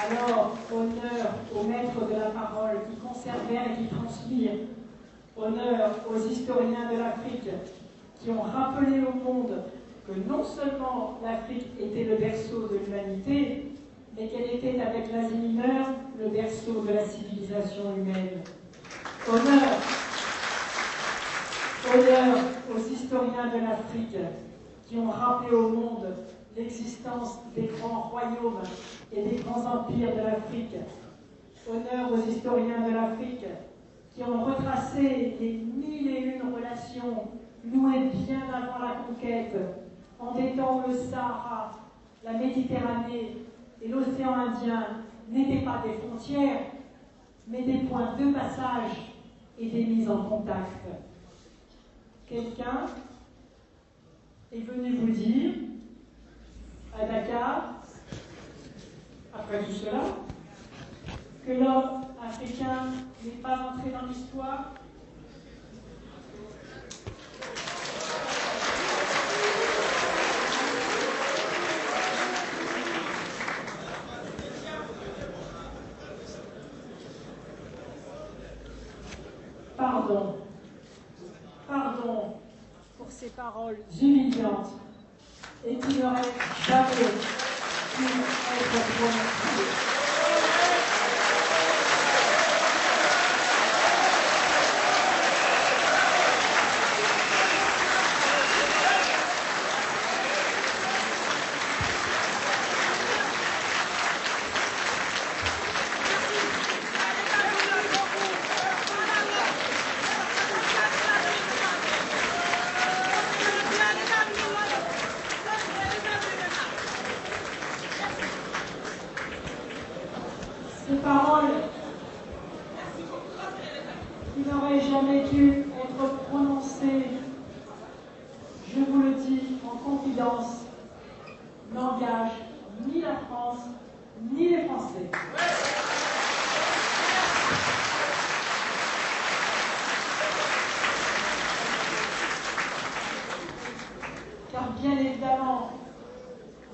Alors, honneur aux maîtres de la parole qui conservèrent et qui transmirent, honneur aux historiens de l'Afrique qui ont rappelé au monde que non seulement l'Afrique était le berceau de l'humanité, mais qu'elle était avec l'Asie mineure le berceau de la civilisation humaine. Honneur aux historiens de l'Afrique qui ont rappelé au monde l'existence des grands royaumes et des grands empires de l'Afrique. Honneur aux historiens de l'Afrique qui ont retracé les 1001 relations nouées bien avant la conquête, en des temps où le Sahara, la Méditerranée et l'océan Indien n'étaient pas des frontières, mais des points de passage et des mises en contact. Quelqu'un est venu vous dire, à Dakar, après tout cela, que l'homme africain n'est pas entré dans l'histoire? Pardon. Pardon pour ces paroles humiliantes et qui n'auraient jamais pu être prononcées. Ces paroles qui n'auraient jamais dû être prononcées, je vous le dis en confidence, n'engagent ni la France, ni les Français. Car bien évidemment,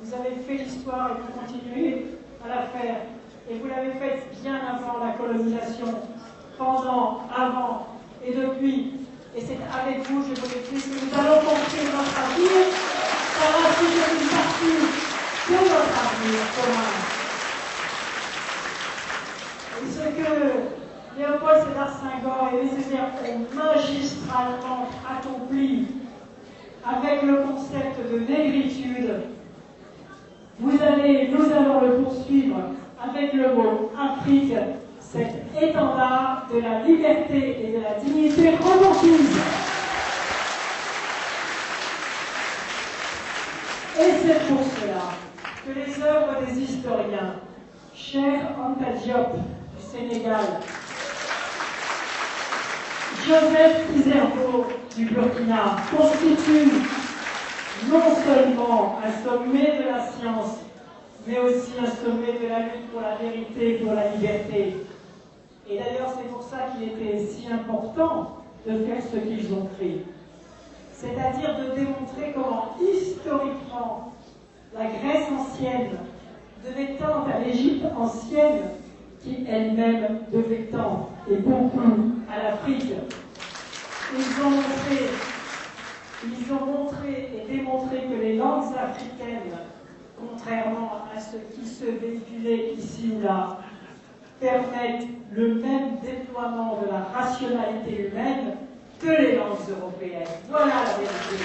vous avez fait l'histoire et vous continuez à la faire. Et vous l'avez faite bien avant la colonisation, pendant, avant et depuis. Et c'est avec vous, je vous le dis, que nous allons construire notre avenir par la suite d'une partie de notre avenir commun. Et ce que Léopold Sédar Senghor et les Césaires ont magistralement accompli avec le concept de négritude, nous allons le poursuivre avec le mot Afrique, cet étendard de la liberté et de la dignité reconquise. Et c'est pour cela que les œuvres des historiens, Cheikh Anta Diop du Sénégal, Joseph Izerbo du Burkina, constituent non seulement un sommet de la science, mais aussi un sommet de la lutte pour la vérité et pour la liberté. Et d'ailleurs, c'est pour ça qu'il était si important de faire ce qu'ils ont fait. C'est-à-dire de démontrer comment, historiquement, la Grèce ancienne devait tendre à l'Égypte ancienne, qui elle-même devait tendre, et beaucoup, à l'Afrique. Ils ont montré et démontré que les langues africaines, contrairement à ce qui se véhiculait ici ou là, permettent le même déploiement de la rationalité humaine que les langues européennes. Voilà la vérité.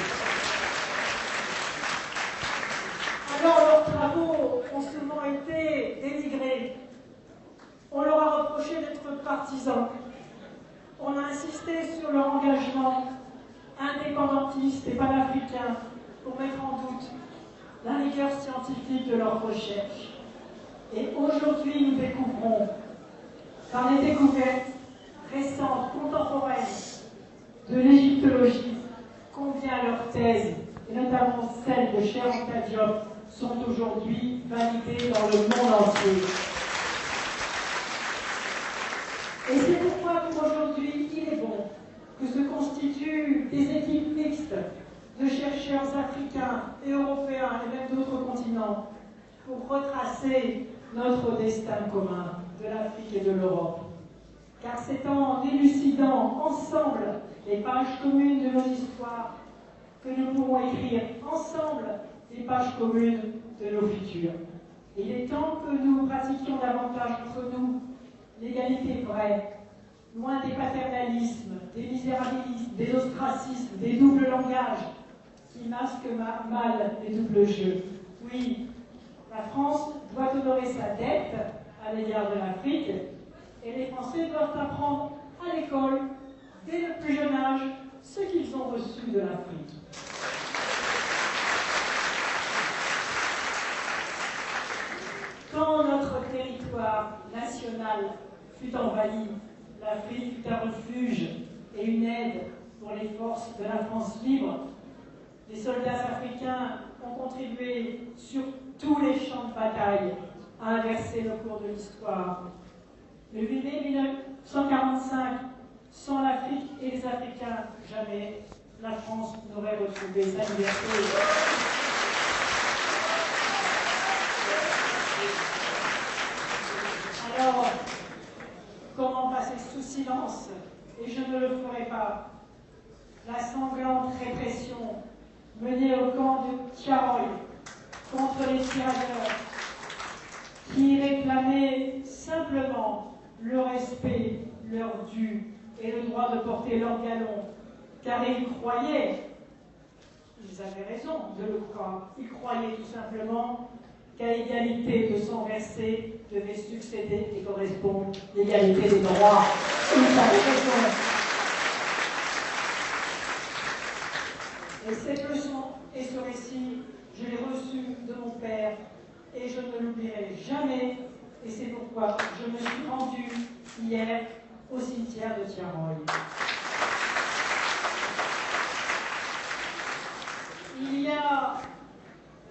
Alors leurs travaux ont souvent été dénigrés. On leur a reproché d'être partisans. On a insisté sur leur engagement indépendantiste et panafricain pour mettre en doute la rigueur scientifique de leurs recherches. Et aujourd'hui, nous découvrons, par les découvertes récentes, contemporaines de l'égyptologie, combien leurs thèses, et notamment celles de Cheikh Anta Diop, sont aujourd'hui validées dans le monde entier. Et c'est pourquoi pour aujourd'hui, il est bon que se constituent des équipes mixtes de chercheurs africains et européens et même d'autres continents pour retracer notre destin commun de l'Afrique et de l'Europe. Car c'est en élucidant ensemble les pages communes de nos histoires que nous pourrons écrire ensemble les pages communes de nos futurs. Il est temps que nous pratiquions davantage entre nous l'égalité vraie, loin des paternalismes, des misérabilismes, des ostracismes, des doubles langages qui masquent mal les doubles jeux. Oui, la France doit honorer sa dette à l'égard de l'Afrique et les Français doivent apprendre à l'école, dès le plus jeune âge, ce qu'ils ont reçu de l'Afrique. Quand notre territoire national fut envahi, l'Afrique fut un refuge et une aide pour les forces de la France libre. Les soldats africains ont contribué sur tous les champs de bataille à inverser le cours de l'histoire. Le 8 mai 1945, sans l'Afrique et les Africains, jamais la France n'aurait retrouvé sa liberté. Alors, comment passer sous silence, et je ne le ferai pas, la sanglante répression menée au camp de Tiaroy contre les tirailleurs qui réclamaient simplement le respect, leur dû et le droit de porter leur galon, car ils croyaient, ils avaient raison de le croire, ils croyaient tout simplement qu'à égalité de sang versé devait succéder et correspondre l'égalité des droits. Ils avaient raison. Et cette leçon et ce récit, je l'ai reçu de mon père et je ne l'oublierai jamais. Et c'est pourquoi je me suis rendue hier au cimetière de Tiaroy. Il y a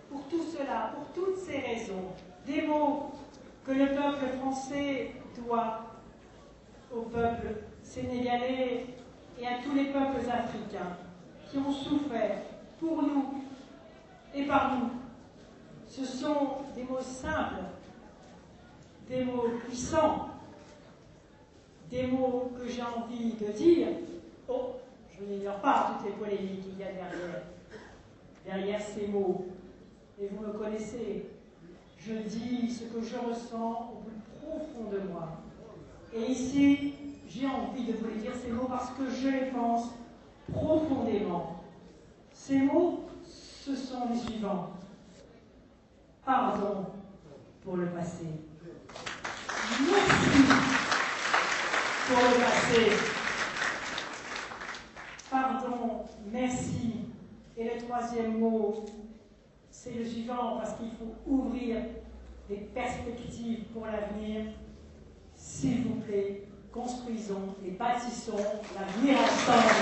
pour tout cela, pour toutes ces raisons, des mots que le peuple français doit au peuple sénégalais et à tous les peuples africains qui ont souffert pour nous et par nous. Ce sont des mots simples, des mots puissants, des mots que j'ai envie de dire. Oh, je n'ignore pas toutes les polémiques qu'il y a derrière ces mots. Et vous me connaissez, je dis ce que je ressens au plus profond de moi. Et ici, j'ai envie de vous les dire ces mots parce que je les pense profondément. Ces mots, ce sont les suivants. Pardon pour le passé. Merci pour le passé. Pardon, merci. Et le troisième mot, c'est le suivant, parce qu'il faut ouvrir des perspectives pour l'avenir. S'il vous plaît, construisons et bâtissons l'avenir ensemble.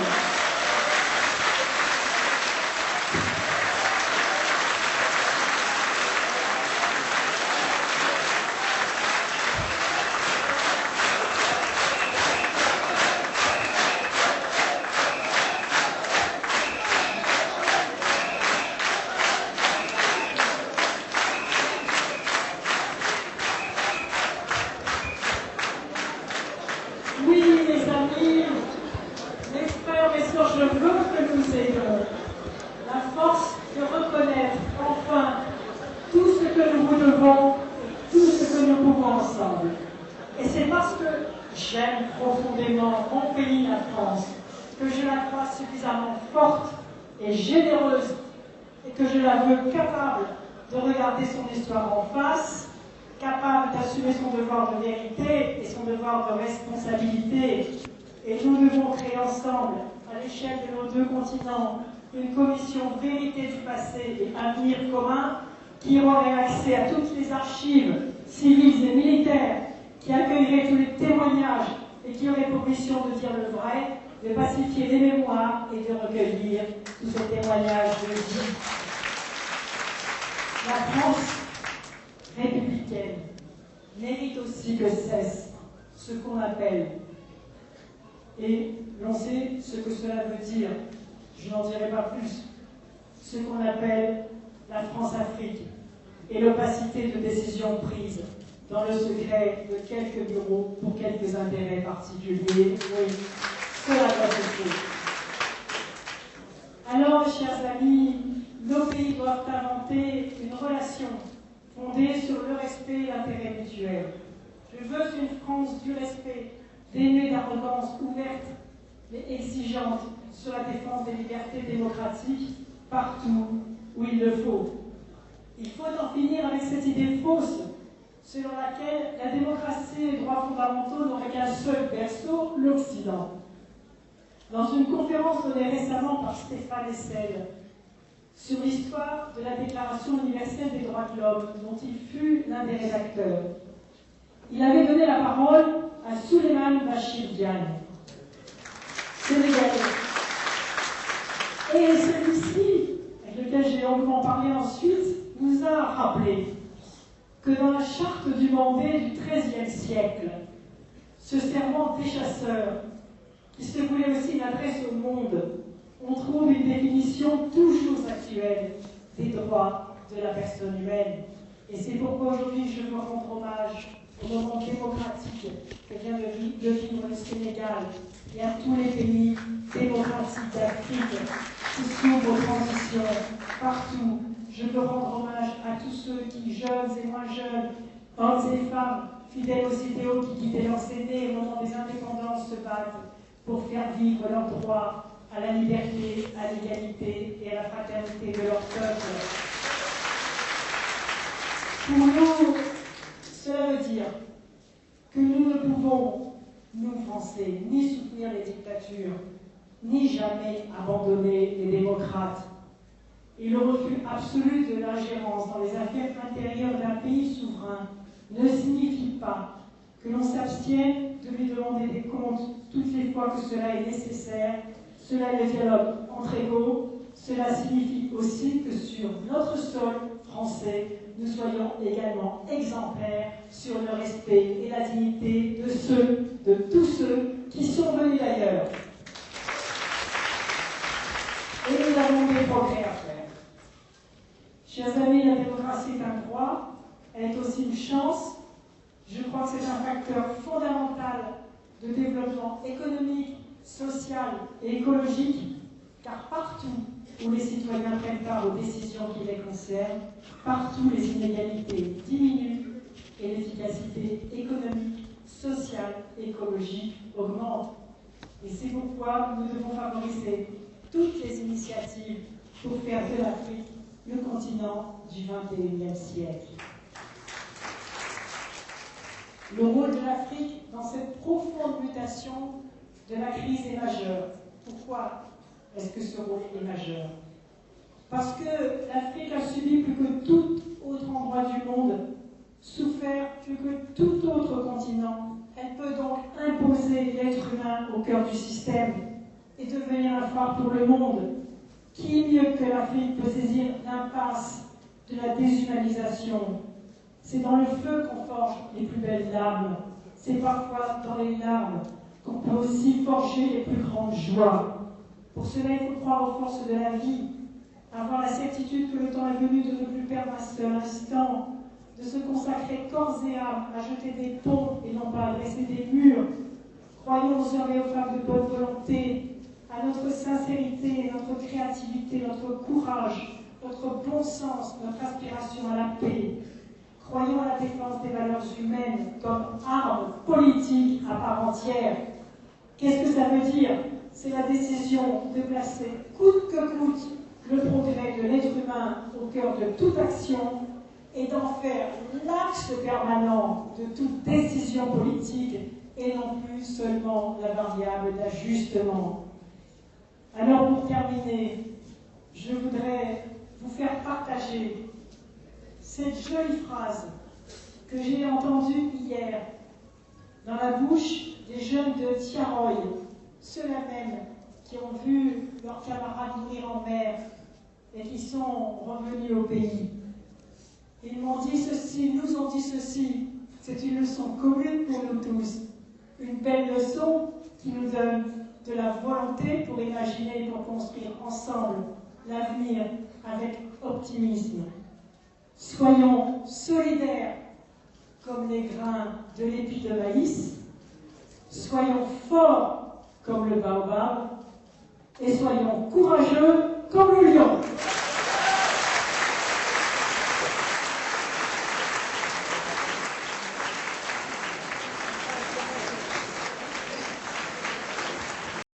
Une commission vérité du passé et avenir commun qui aurait accès à toutes les archives civiles et militaires, qui accueillerait tous les témoignages et qui aurait pour mission de dire le vrai, de pacifier les mémoires et de recueillir tous ces témoignages de vie. La France républicaine mérite aussi que cesse ce qu'on appelle, et l'on sait ce que cela veut dire, je n'en dirai pas plus, ce qu'on appelle la France-Afrique et l'opacité de décisions prises dans le secret de quelques bureaux pour quelques intérêts particuliers. Oui, cela doit cesser. Alors, chers amis, nos pays doivent inventer une relation fondée sur le respect et l'intérêt mutuel. Je veux une France du respect, dénuée d'arrogance, ouverte mais exigeante sur la défense des libertés démocratiques partout où il le faut. Il faut en finir avec cette idée fausse selon laquelle la démocratie et les droits fondamentaux n'auraient qu'un seul berceau, l'Occident. Dans une conférence donnée récemment par Stéphane Hessel sur l'histoire de la Déclaration universelle des droits de l'homme, dont il fut l'un des rédacteurs, il avait donné la parole à Souleymane Bachir Diagne, sénégalais. Et celui-ci, avec lequel j'ai longuement parlé ensuite, nous a rappelé que dans la charte du Mandé du XIIIe siècle, Ce serment des chasseurs, qui se voulait aussi une adresse au monde, on trouve une définition toujours actuelle des droits de la personne humaine. Et c'est pourquoi aujourd'hui je veux rendre hommage au moment démocratique que vient de vivre le Sénégal et à tous les pays démocratiques d'Afrique qui s'ouvrent aux transitions partout. Je veux rendre hommage à tous ceux qui, jeunes et moins jeunes, hommes et femmes, fidèles aux idéaux qui guidaient leurs aînés au moment des indépendances, se battent pour faire vivre leurs droits à la liberté, à l'égalité et à la fraternité de leur peuple. Pour nous, cela veut dire que nous ne pouvons, nous Français, ni soutenir les dictatures, ni jamais abandonner les démocrates. Et le refus absolu de l'ingérence dans les affaires intérieures d'un pays souverain ne signifie pas que l'on s'abstienne de lui demander des comptes toutes les fois que cela est nécessaire. Cela est le dialogue entre égaux. Cela signifie aussi que sur notre sol français, nous soyons également exemplaires sur le respect et la dignité de tous ceux qui sont venus d'ailleurs. Et nous avons des progrès à faire. Chers amis, la démocratie est un droit, elle est aussi une chance. Je crois que c'est un facteur fondamental de développement économique, social et écologique, car partout où les citoyens prennent part aux décisions qui les concernent, partout les inégalités diminuent et l'efficacité économique, sociale et écologique augmente. Et c'est pourquoi nous devons favoriser toutes les initiatives pour faire de l'Afrique le continent du XXIe siècle. Le rôle de l'Afrique dans cette profonde mutation de la crise est majeur. Pourquoi est-ce que ce rôle est majeur? Parce que l'Afrique a subi plus que tout autre endroit du monde, souffert plus que tout autre continent. Elle peut donc imposer l'être humain au cœur du système et devenir un phare pour le monde. Qui mieux que l'Afrique peut saisir l'impasse de la déshumanisation? C'est dans le feu qu'on forge les plus belles larmes. C'est parfois dans les larmes qu'on peut aussi forger les plus grandes joies. Pour cela, il faut croire aux forces de la vie, avoir la certitude que le temps est venu de ne plus perdre un seul instant, de se consacrer corps et âme à jeter des ponts et non pas à dresser des murs. Croyons aux hommes et aux femmes de bonne volonté, à notre sincérité, notre créativité, notre courage, notre bon sens, notre aspiration à la paix. Croyons à la défense des valeurs humaines comme arme politique à part entière. Qu'est-ce que ça veut dire? C'est la décision de placer coûte que coûte le progrès de l'être humain au cœur de toute action et d'en faire l'axe permanent de toute décision politique et non plus seulement la variable d'ajustement. Alors pour terminer, je voudrais vous faire partager cette jolie phrase que j'ai entendue hier dans la bouche des jeunes de Tiaroy, ceux-là même qui ont vu leurs camarades mourir en mer et qui sont revenus au pays. Ils m'ont dit ceci, ils nous ont dit ceci. C'est une leçon commune pour nous tous, une belle leçon qui nous donne de la volonté pour imaginer et pour construire ensemble l'avenir avec optimisme. Soyons solidaires comme les grains de l'épi de maïs, soyons forts comme le baobab et soyons courageux comme le lion.